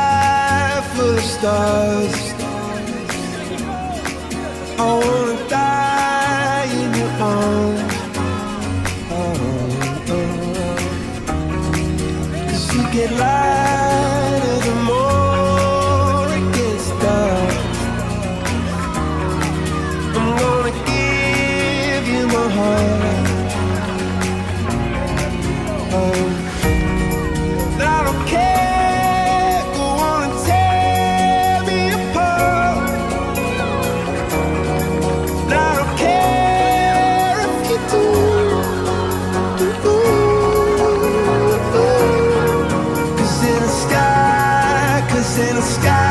sky full of stars. I wanna die in your arms. Oh, oh. 'Cause you get lighter the more it gets dark. I'm gonna give you my heart. Oh. I don't care, go on and tear me apart. I don't care if you do. 'Cause in the sky